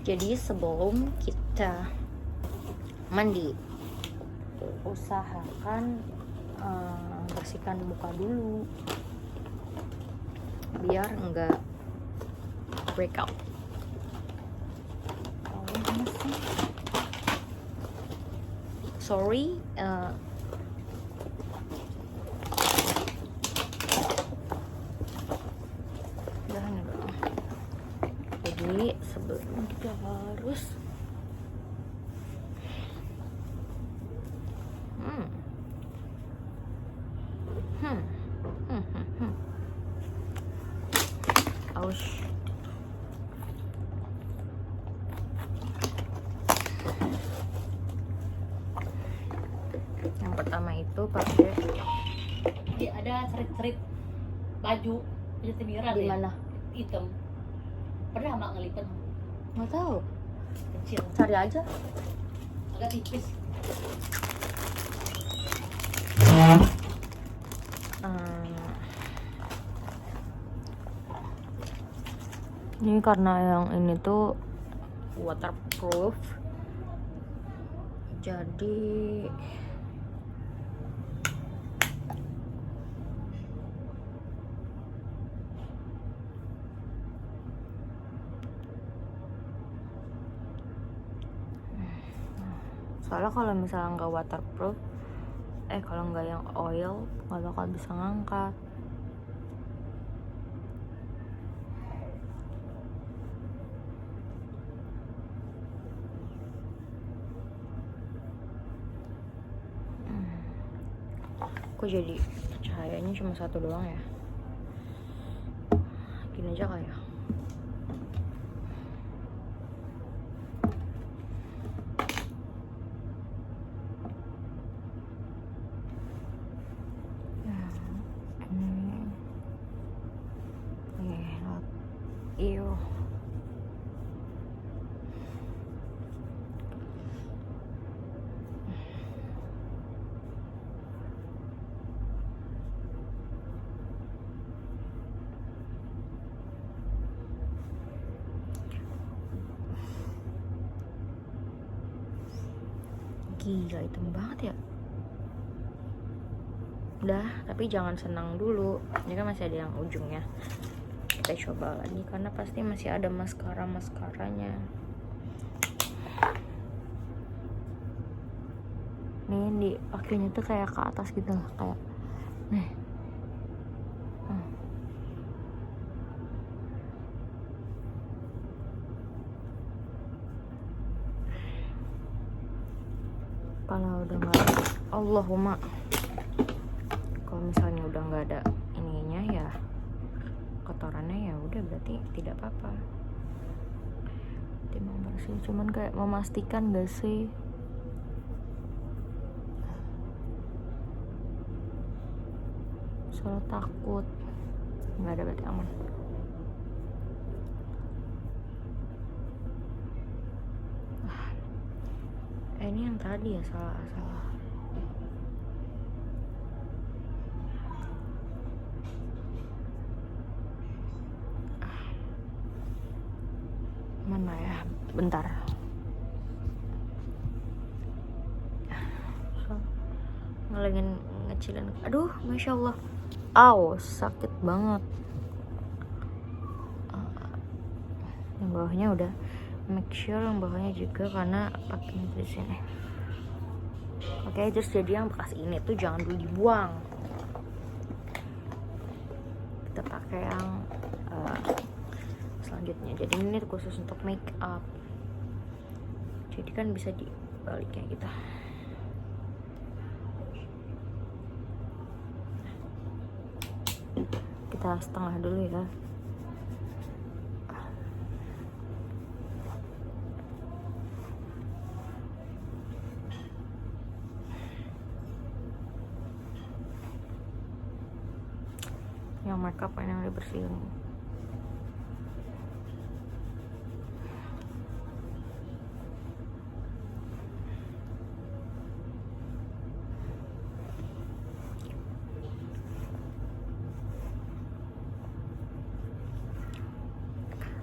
Jadi sebelum kita mandi, usahakan bersihkan muka dulu biar enggak breakout. Sorry, jadi sebelum kita harus Ouch. Yang pertama itu pakai ada serit-serit baju temiran di mana? Hitam. Pernah mak ngelipet? Nggak tahu. Kecil. Cari aja. Agak tipis. Ini karena yang ini tuh waterproof, jadi soalnya kalau misalnya nggak waterproof, kalau nggak yang oil nggak bakal bisa ngangkat. Kok jadi cahayanya cuma satu doang ya? Gini aja kali ya. Ew. Gila, hitam banget ya. Udah, tapi jangan senang dulu. Ini kan masih ada yang ujungnya. Kita coba lagi karena pasti masih ada maskaranya. Nih di pakainya tuh kayak ke atas gitu lah, kayak nih. Kalau udah nggak, Allahumma, kalau misalnya udah nggak ada ininya ya, kotorannya ya udah berarti tidak apa-apa. Timang bersih, cuman kayak memastikan gak sih soalnya takut nggak ada, berarti aman. Ini yang tadi ya, salah. Mana ya? Bentar. Ngelengin ngecilin. Aduh, masya Allah. Aw, sakit banget. Yang bawahnya udah. Make sure yang bawahnya juga karena pakai di sini. Oke, terus jadi yang bekas ini tuh jangan dulu dibuang. Kita pakai yang selanjutnya. Jadi ini khusus untuk make up. Jadi kan bisa dibalik kayak gitu. Kita setengah dulu ya. Yang makeup yang dibersihin.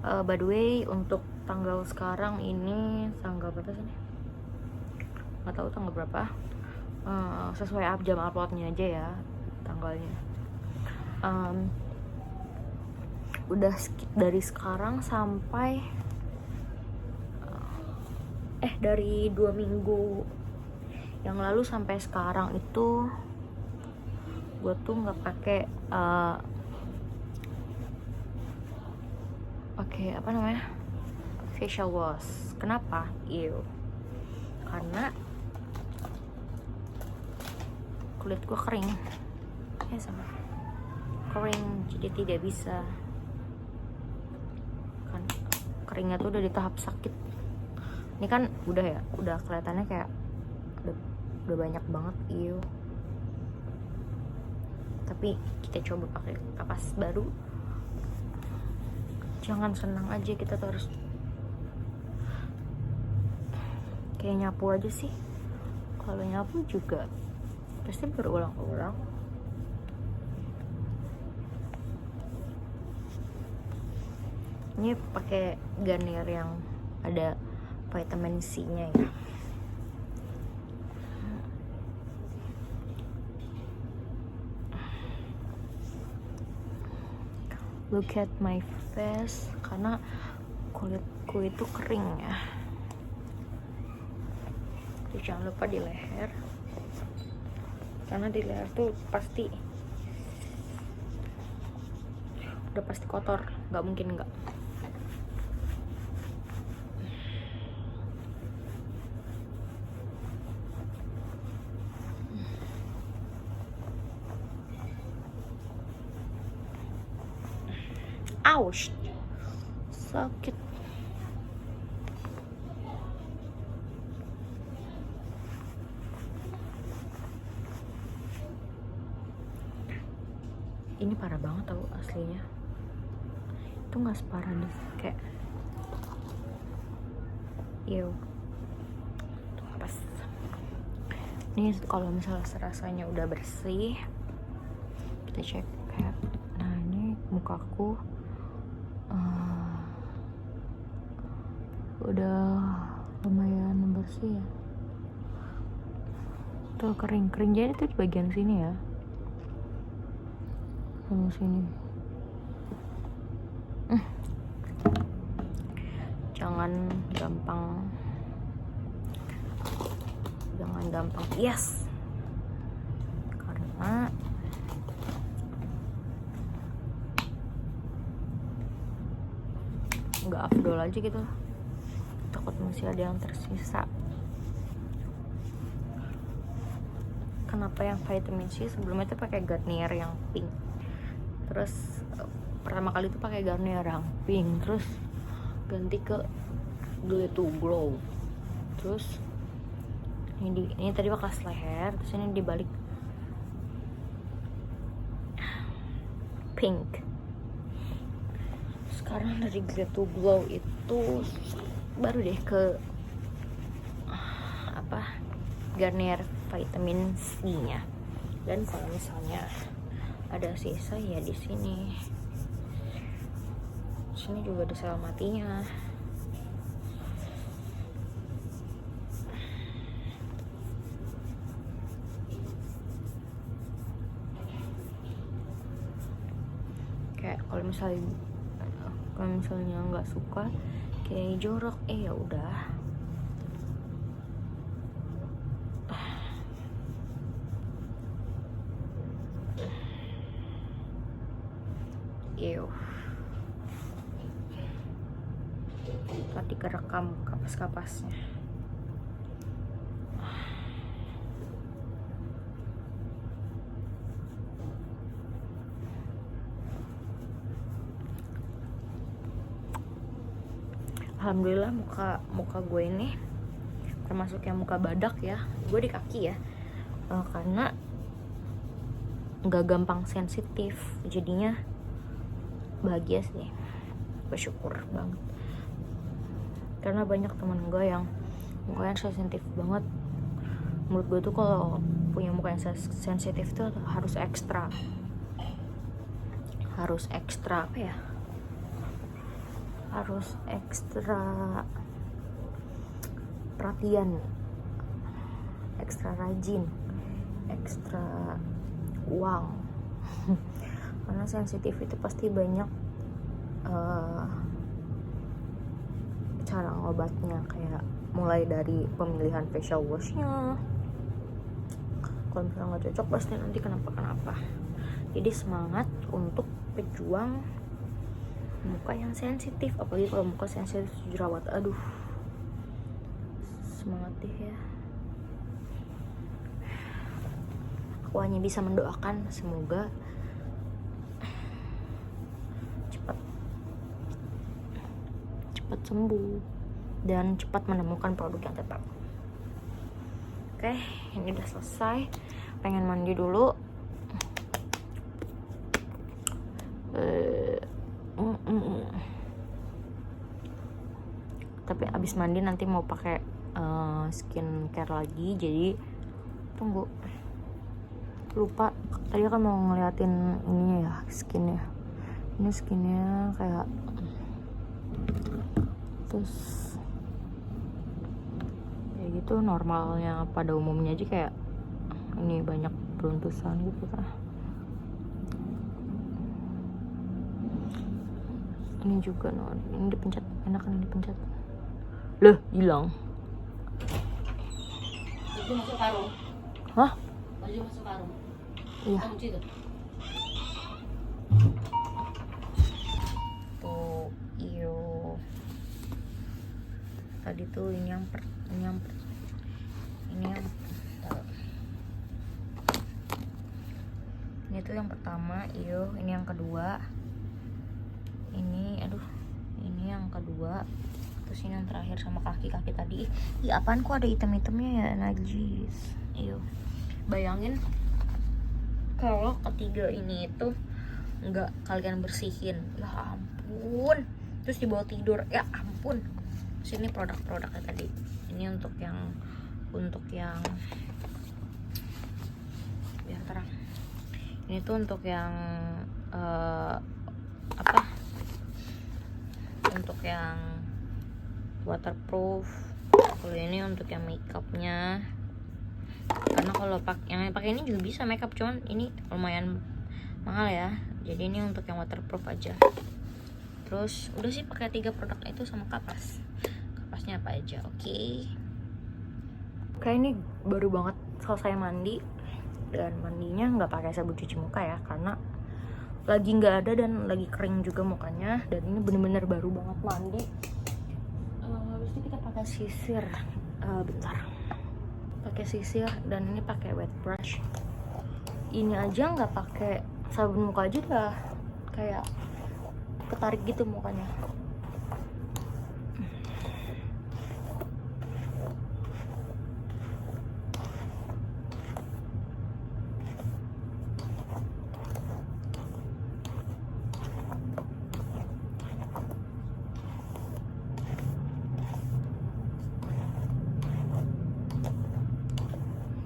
By the way, untuk tanggal sekarang ini tanggal berapa sih? Nggak tahu tanggal berapa. Sesuai jam uploadnya aja ya tanggalnya. Udah dari sekarang sampai dari 2 minggu yang lalu sampai sekarang itu gue tuh nggak pakai facial wash. Kenapa? Karena kulit gue kering sama kering, jadi tidak bisa kan. Keringnya tuh udah di tahap sakit. Ini kan udah kelihatannya kayak udah banyak banget. Tapi kita coba pakai kapas baru. Jangan senang aja, kita tuh harus kayak nyapu aja sih. Kalau nyapu juga pasti berulang-ulang. Ini pakai Garnier yang ada vitamin C-nya ya. Look at my face, karena kulitku itu kering ya. Terus jangan lupa di leher, karena di leher tuh udah pasti kotor, nggak mungkin nggak. Ouch, sakit. Ini parah banget tau aslinya. Itu nggak separah nih kayak tuh pas. Ini kalau misalnya serasanya udah bersih, kita cek kayak, nah ini mukaku udah lumayan bersih ya. Tuh kering jadi tuh di bagian sini ya, sama sini. Jangan gampang yes, karena nggak afdol aja gitu, takut masih ada yang tersisa. Kenapa yang vitamin C sebelumnya tuh pakai Garnier yang pink, terus pertama kali tuh pakai Garnier yang pink, terus ganti ke Glitter to Glow, terus ini tadi bekas leher, terus ini dibalik pink. Sekarang dari Glitter to Glow itu baru deh ke Garnier vitamin C-nya. Dan kalau misalnya ada sisa ya di sini. Sini juga ada sel matinya. Kayak kalau misalnya nggak suka kayak jorok, ya udah. Tadi kerekam kapas-kapasnya. Alhamdulillah muka gue ini termasuk yang muka badak ya. Gue di kaki ya, karena nggak gampang sensitif, jadinya bahagia sih, bersyukur banget. Karena banyak teman gue yang mukanya sensitif banget. Menurut gue tuh kalau punya muka yang sensitif tuh harus ekstra harus ekstra perhatian, ekstra rajin, ekstra uang. Karena sensitif itu pasti banyak cara ngobatnya, kayak mulai dari pemilihan facial washnya. Kalau misalnya nggak cocok pasti nanti kenapa-kenapa. Jadi semangat untuk pejuang muka yang sensitif, apalagi kalau muka sensitif jerawat. Aduh, semangat deh ya. Aku hanya bisa mendoakan semoga cepat sembuh dan cepat menemukan produk yang tepat. Oke, ini udah selesai. Pengen mandi dulu. Tapi abis mandi nanti mau pakai skincare lagi, jadi tunggu. Lupa tadi kan mau ngeliatin ininya ya, skinnya. Ini skinnya kayak terus kayak gitu, normalnya pada umumnya aja kayak ini banyak beruntusan gitu kan. Ini juga ini dipencet, enakan dipencet. Loh, hilang. Baju masuk karung. Hah? Baju masuk karung. Iya. Kunci tuh. Tuh, iyo. Tadi tuh ini yang ini tuh yang pertama, iyo. Ini yang kedua. Ini yang kedua. Terus ini yang terakhir sama kaki-kaki tadi. Ih, apaan kok ada item-itemnya ya, najis. Iyo. Bayangin kalau ketiga ini itu nggak kalian bersihin, ya ampun. Terus dibawa tidur, ya ampun. Sini produk-produknya tadi. Ini untuk yang biar terang. Ini tuh untuk yang untuk yang waterproof. Kalau ini untuk yang makeupnya. Karena kalau yang pakai ini juga bisa makeup, cuman ini lumayan mahal ya. Jadi ini untuk yang waterproof aja. Terus udah sih pakai 3 produk itu sama kapasnya apa aja. Oke. Kayak ini baru banget selesai mandi, dan mandinya nggak pakai sabun cuci muka ya, karena lagi nggak ada dan lagi kering juga mukanya. Dan ini bener-bener baru banget mandi. Habis itu kita pakai sisir. Bentar. Pakai sisir dan ini pakai wet brush. Ini aja nggak pakai sabun muka aja udah kayak ketarik gitu mukanya.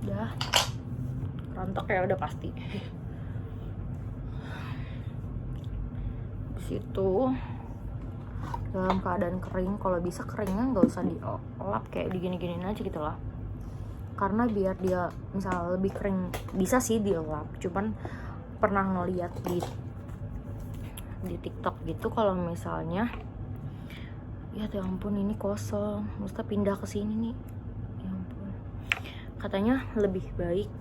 Udah rontok ya, udah pasti. Di situ dalam keadaan kering, kalau bisa keringnya nggak usah diolap, kayak digini-giniin aja gitu lah. Karena biar dia misal lebih kering, bisa sih diolap, cuman pernah ngeliat di TikTok gitu, kalau misalnya ya ampun ini kosong, mesti pindah ke sini nih, ya ampun, katanya lebih baik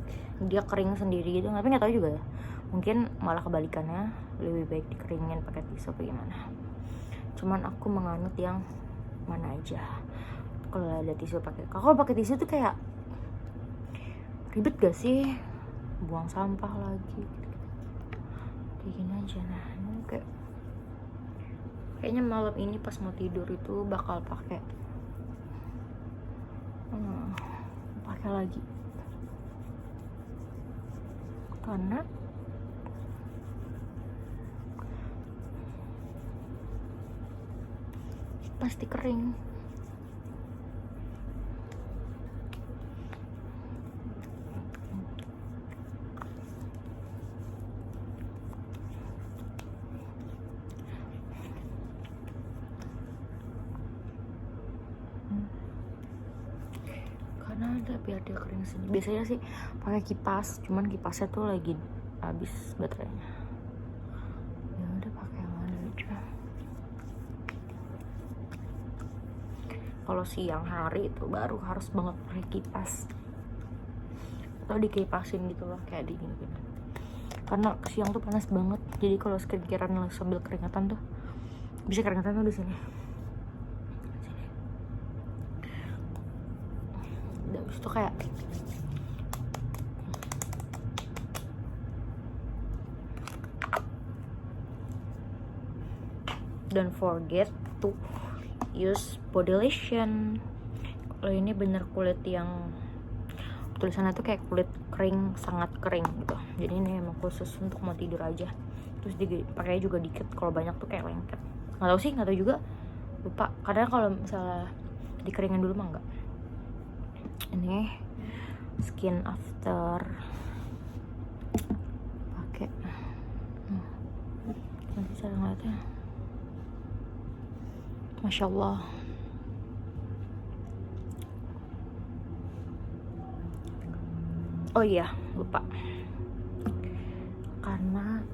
dia kering sendiri gitu. Tapi nggak tahu juga ya, mungkin malah kebalikannya, lebih baik dikeringin pakai tisu apa gimana. Cuman aku menganut yang mana aja. Kalau ada tisu kalau pakai tisu tuh kayak ribet gak sih, buang sampah lagi kayak gini aja. Nah ini kayaknya malam ini pas mau tidur itu bakal pakai lagi, karena pasti kering. biar dia kering sini. Biasanya sih pakai kipas, cuman kipasnya tuh lagi habis baterainya. Ya udah pakai yang mana aja. Kalau siang hari itu baru harus banget pakai kipas atau dikipasin gitu loh, kayak dingin. Karena siang tuh panas banget, jadi kalau skincarean sambil keringatan tuh bisa keringatan tuh di sini. Udah habis itu kayak don't forget to use body lotion. Kalau ini bener kulit yang tulisannya tuh kayak kulit kering, sangat kering gitu. Jadi ini emang khusus untuk mau tidur aja. Terus pakai juga dikit, kalau banyak tuh kayak lengket. Nggak tahu sih, nggak tahu juga, lupa. Kadang kalau misalnya dikeringin dulu mah enggak. Ini skin after pakai. Nanti cara ngeliatnya. Masya Allah. Oh iya, lupa. Karena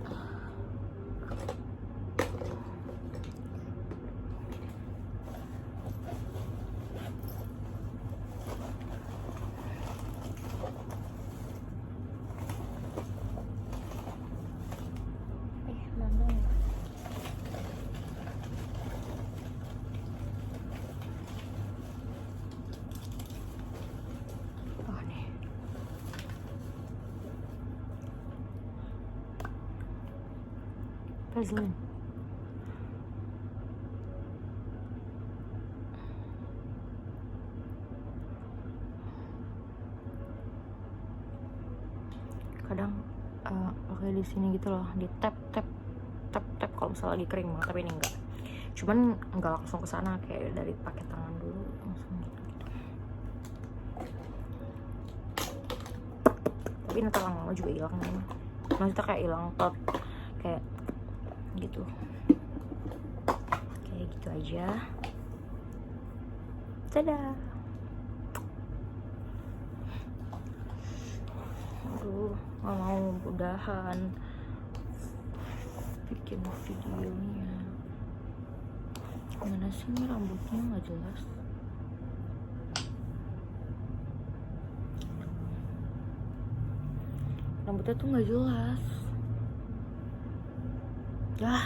mana ya? Oh nih. Vaseline. Kadang pakai di sini gitu loh, di tap kalau misalnya lagi kering banget, tapi ini enggak. Cuman enggak langsung ke sana, kayak dari pakai tangan dulu langsung gitu. Tapi nanti lama-lama juga hilang nih. Maksudnya kayak hilang tot, kayak gitu. Kayak gitu aja. Dadah. Aduh, gak mau udahan bikin videonya. Mana sih ini rambutnya nggak jelas. Rambutnya tuh nggak jelas. Dah.